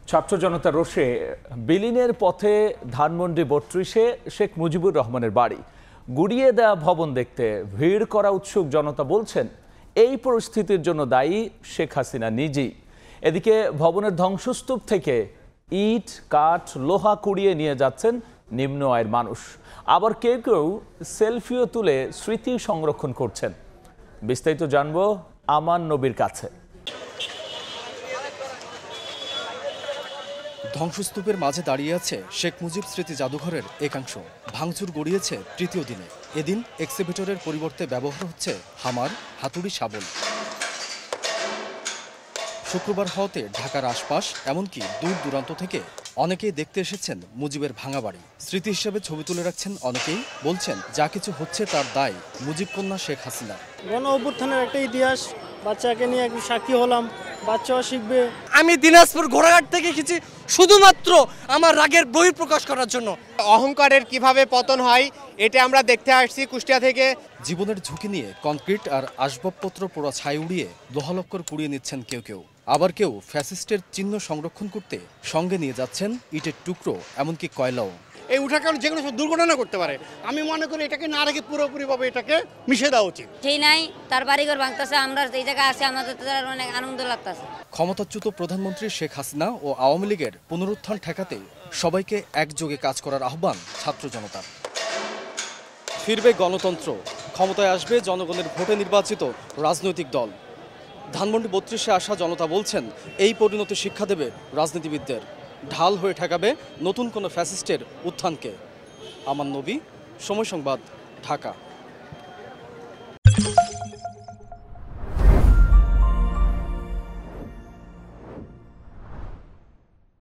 ছাত্র জনতা রোষে বিলীনের পথে ধানমন্ডি ৩২-এ শেখ মুজিবুর রহমানের বাড়ি গুড়িয়ে দেয়া ভবন দেখতে ভিড় করা উৎসুক জনতা বলছেন এই পরিস্থিতির জন্য দায়ী শেখ হাসিনা নিজেই। এদিকে ভবনের ধ্বংসস্তূপ থেকে ইট, কাঠ, লোহা কুড়িয়ে নিয়ে যাচ্ছেন নিম্ন আয়ের মানুষ। আবার কেউ কেউ সেলফিও তুলে স্মৃতি সংরক্ষণ করছেন। বিস্তারিত জানবো আমান নবীর কাছে। ধ্বংসস্তূপের মাঝে দাঁড়িয়ে আছে শেখ মুজিব স্মৃতি জাদুঘরের একাংশ। ভাঙচুর গড়িয়েছে তৃতীয় দিনে। এদিন এক্সিবিটরের পরিবর্তে ব্যবহার হচ্ছে হামার, হাতুড়ি, শাবল। শুক্রবার হওয়াতে ঢাকার আশপাশ এমনকি দূর দূরান্ত থেকে অনেকেই দেখতে এসেছেন মুজিবের ভাঙা বাড়ি। স্মৃতি হিসেবে ছবি তুলে রাখছেন অনেকেই। বলছেন যা কিছু হচ্ছে তার দায় মুজিব কন্যা শেখ হাসিনা। গণ অভ্যুত্থানের একটা ইতিহাস, বাচ্চাকে নিয়ে একটু সাক্ষী হলাম, বাচ্চাও শিখবে। আমি দিনাজপুর ঘোড়াঘাট থেকে এসেছি শুধুমাত্র আমার রাগের বহিঃপ্রকাশ করার জন্য। অহংকারের কিভাবে পতন হয় এটা আমরা দেখতে আসছি কুষ্টিয়া থেকে। জীবনের ঝুঁকি নিয়ে কনক্রিট আর আসবাবপত্র পোড়া ছাই উড়িয়ে লোহালক্কর কুড়িয়ে নিচ্ছেন কেউ কেউ। আবার কেউ ফ্যাসিস্টের চিহ্ন সংরক্ষণ করতে সঙ্গে নিয়ে যাচ্ছেন ইটের টুকরো, এমনকি কয়লাও। এই উঠার কারণে যে কোনো দুর্ঘটনা করতে পারে। আমি মনে করি এটাকে না রেখে পুরোপুরিভাবে এটাকে মিশে দেওয়া উচিত। সেই নাই তার বাড়িঘর ভাঙতেছে, আমরা এই জায়গায় আসি, আমাদের অনেক আনন্দ লাগতেছে। ক্ষমতাচ্যুত প্রধানমন্ত্রী শেখ হাসিনা ও আওয়ামী লীগের পুনরুত্থান ঠেকাতে সবাইকে একযোগে কাজ করার আহ্বান ছাত্র জনতার। ফিরবে গণতন্ত্র, ক্ষমতায় আসবে জনগণের ভোটে নির্বাচিত রাজনৈতিক দল। ধানমন্ডি ৩২-এ আসা জনতা বলছেন এই পরিণতি শিক্ষা দেবে রাজনীতিবিদদের, ঢাল হয়ে ঠেকাবে নতুন কোনো ফ্যাসিস্টের উত্থানকে। আমান নবী, সময় সংবাদ, ঢাকা।